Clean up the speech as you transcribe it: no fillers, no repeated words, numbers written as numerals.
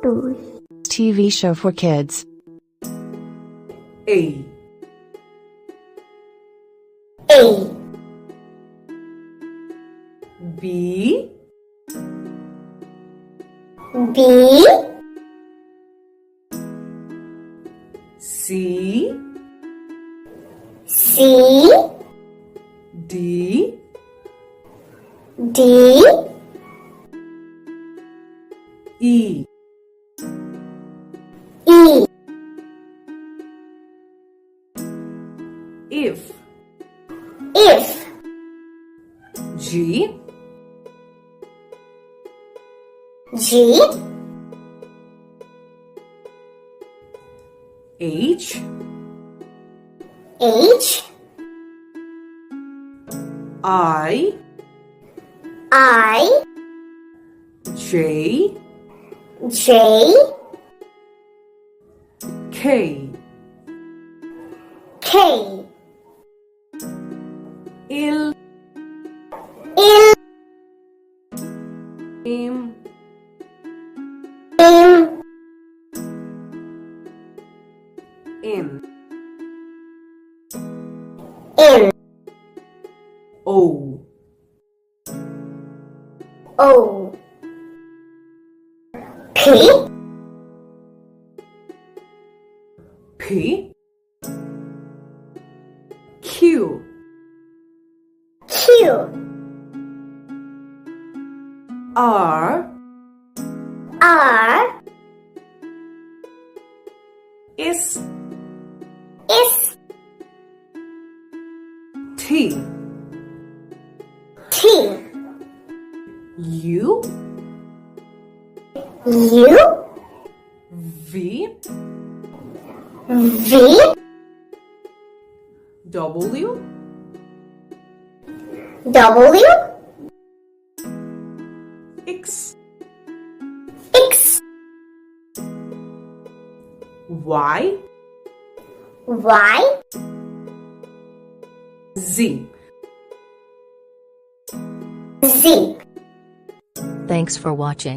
Kuttus. TV show for kids. A. A. B. B. C. C. D. D. E. E. If. If. G. G. H. H. I. I. J. J. K. K. L. L. M. M. N. N. O. O. P. P. Q. Q. R. R. S. S. T. T. U. U. V. V. W. W. X. X. Y. Y. Z. Z. Thanks for watching.